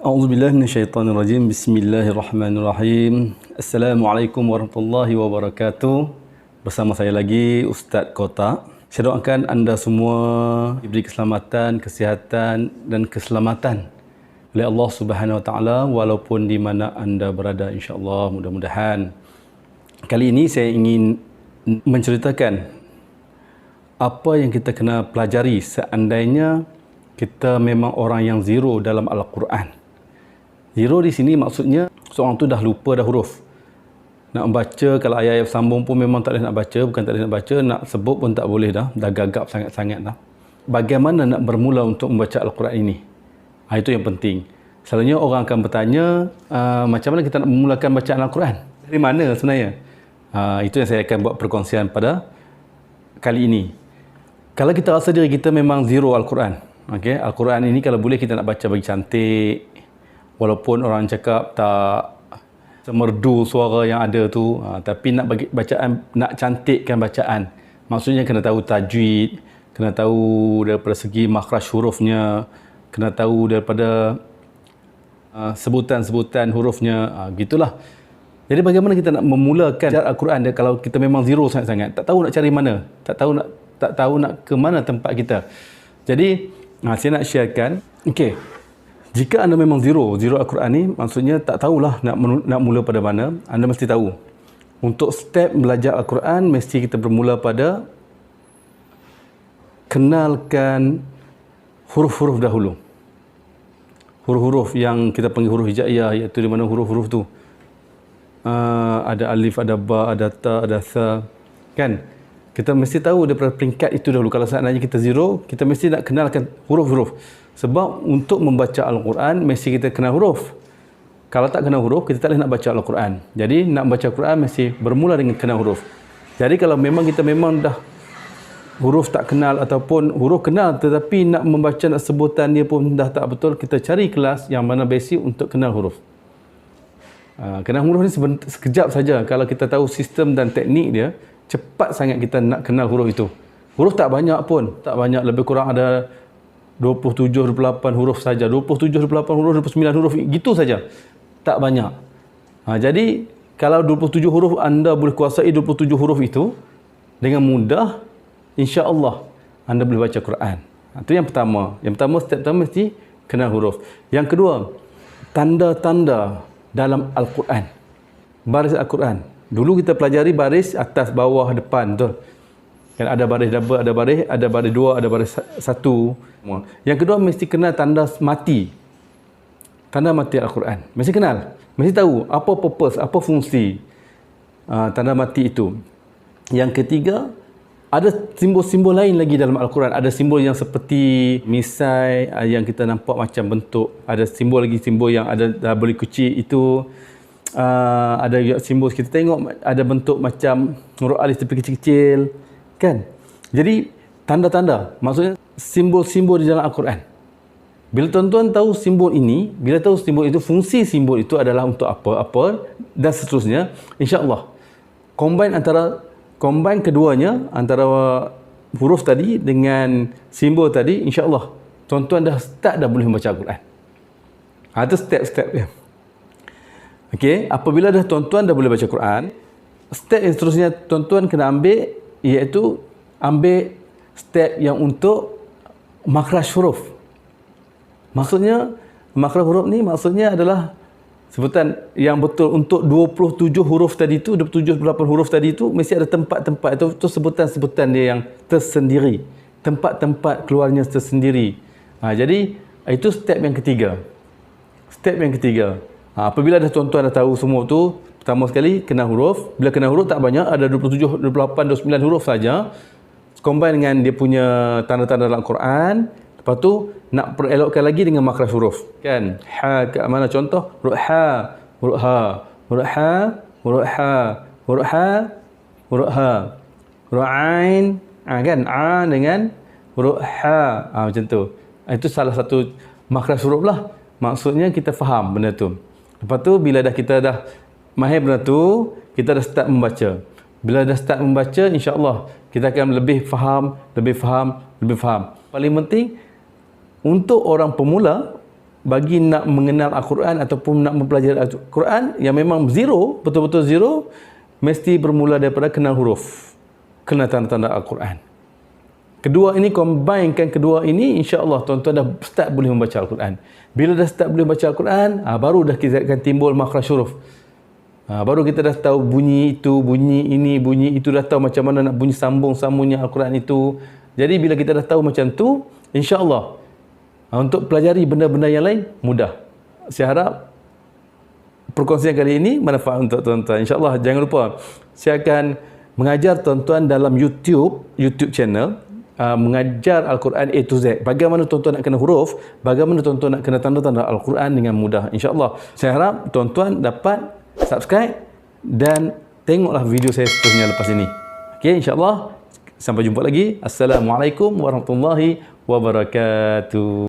A'udzubillahi minasyaitonirrajim. Bismillahirrahmanirrahim. Assalamualaikum warahmatullahi wabarakatuh. Bersama saya lagi Ustaz Kotak. Saya doakan anda semua diberi keselamatan, kesihatan dan keselamatan oleh Allah Subhanahu Wa Taala walaupun di mana anda berada, insya-Allah, mudah-mudahan. Kali ini saya ingin menceritakan apa yang kita kena pelajari seandainya kita memang orang yang zero dalam Al-Quran. Zero di sini maksudnya seorang tu dah lupa dah huruf. Nak membaca, kalau ayat-ayat sambung pun memang tak boleh nak baca, bukan tak boleh nak baca, nak sebut pun tak boleh dah gagap sangat-sangat dah. Bagaimana nak bermula untuk membaca Al-Quran ini? Itu yang penting. Selalunya orang akan bertanya, macam mana kita nak memulakan bacaan Al-Quran? Dari mana sebenarnya? Itu yang saya akan buat perkongsian pada kali ini. Kalau kita rasa diri kita memang zero Al-Quran, okay? Al-Quran ini kalau boleh kita nak baca bagi cantik, walaupun orang cakap tak semerdu suara yang ada tu, tapi nak bagi bacaan, nak cantikkan bacaan, maksudnya kena tahu tajwid, kena tahu daripada segi makhraj hurufnya, kena tahu daripada sebutan-sebutan hurufnya, gitulah. Jadi bagaimana kita nak memulakan Al-Quran kalau kita memang zero sangat-sangat, tak tahu nak cari mana, tak tahu nak ke mana tempat kita. Jadi saya nak sharekan, okey, jika anda memang zero Al-Quran ni, maksudnya tak tahulah nak mula pada mana. Anda mesti tahu, untuk step belajar Al-Quran, mesti kita bermula pada kenalkan huruf-huruf dahulu. Huruf-huruf yang kita panggil huruf hijaiyah, iaitu di mana huruf-huruf tu ada alif, ada ba, ada ta, ada tha, kan? Kita mesti tahu daripada peringkat itu dahulu. Kalau seandainya kita zero, kita mesti nak kenalkan huruf-huruf. Sebab untuk membaca Al-Quran, mesti kita kenal huruf. Kalau tak kenal huruf, kita tak boleh nak baca Al-Quran. Jadi, nak baca Al-Quran mesti bermula dengan kenal huruf. Jadi, kalau memang kita memang dah huruf tak kenal, ataupun huruf kenal tetapi nak membaca, nak sebutan dia pun dah tak betul, kita cari kelas yang mana basic untuk kenal huruf. Kenal huruf ni sekejap saja. Kalau kita tahu sistem dan teknik dia, cepat sangat kita nak kenal huruf itu. Huruf tak banyak pun, tak banyak, lebih kurang ada 27, 28 huruf saja. 27, 28 huruf, 29 huruf, gitu saja. Tak banyak. Jadi, kalau 27 huruf anda boleh kuasai 27 huruf itu, dengan mudah, insya-Allah anda boleh baca Quran. Itu yang pertama. Yang pertama, step pertama mesti kenal huruf. Yang kedua, tanda-tanda dalam Al-Quran. Baris Al-Quran. Dulu kita pelajari baris atas, bawah, depan, betul? Kan ada baris double, ada baris dua, ada baris satu. Yang kedua, mesti kenal tanda mati. Tanda mati Al-Quran. Mesti kenal. Mesti tahu apa purpose, apa fungsi tanda mati itu. Yang ketiga, ada simbol-simbol lain lagi dalam Al-Quran. Ada simbol yang seperti misai, yang kita nampak macam bentuk. Ada simbol lagi, simbol yang ada boleh kecil itu. Ada simbol kita tengok ada bentuk macam huruf alif tapi kecil-kecil, kan? Jadi tanda-tanda, maksudnya simbol-simbol di dalam Al-Quran. Bila tuan-tuan tahu simbol ini, bila tahu simbol itu, fungsi simbol itu adalah untuk apa dan seterusnya, insya-Allah combine keduanya, antara huruf tadi dengan simbol tadi, insya-Allah tuan-tuan dah start dah boleh membaca Al-Quran. Itu step-step dia. Okey, apabila dah tuan-tuan dah boleh baca Quran, step yang seterusnya tuan-tuan kena ambil, iaitu ambil step yang untuk makhraj huruf. Maksudnya, makhraj huruf ni maksudnya adalah sebutan yang betul untuk 27 huruf tadi tu, 27 huruf tadi tu, mesti ada tempat-tempat itu sebutan-sebutan dia yang tersendiri. Tempat-tempat keluarnya tersendiri. Jadi, itu step yang ketiga. Step yang ketiga. Apabila dah tuan-tuan dah tahu semua tu, pertama sekali kenal huruf. Bila kenal huruf tak banyak, ada 27, 28, 29 huruf saja. Combine dengan dia punya tanda-tanda dalam Quran. Lepas tu nak perelokkan lagi dengan makhraj huruf. Kan? Ha ke mana contoh? Huruf ha, huruf ha, huruf ha, huruf ha, huruf ha, huruf ha. Huruf ain, kan? A dengan huruf ha. Macam tu. Itu salah satu makhraj huruf lah. Maksudnya kita faham benda tu. Lepas tu, bila kita dah mahir benda tu, kita dah start membaca. Bila dah start membaca, insya-Allah kita akan lebih faham. Paling penting, untuk orang pemula, bagi nak mengenal Al-Quran ataupun nak mempelajari Al-Quran yang memang zero, betul-betul zero, mesti bermula daripada kenal huruf, kenal tanda-tanda Al-Quran. Kedua ini, combinekan kedua ini, insya-Allah tuan-tuan dah start boleh membaca Al-Quran. Bila dah start boleh baca Al-Quran, baru dah kita akan timbul makhraj huruf. Baru kita dah tahu bunyi itu, bunyi ini, bunyi itu, dah tahu macam mana nak bunyi sambung-sambungnya Al-Quran itu. Jadi bila kita dah tahu macam tu, insya-Allah untuk pelajari benda-benda yang lain mudah. Saya harap perkongsian kali ini manfaat untuk tuan-tuan. InsyaAllah jangan lupa, saya akan mengajar tuan-tuan dalam YouTube channel, mengajar Al-Quran A to Z. Bagaimana tuan-tuan nak kena huruf, bagaimana tuan-tuan nak kena tanda-tanda Al-Quran dengan mudah. InsyaAllah. Saya harap tuan-tuan dapat subscribe dan tengoklah video saya seterusnya lepas ini. Okey, insyaAllah. Sampai jumpa lagi. Assalamualaikum warahmatullahi wabarakatuh.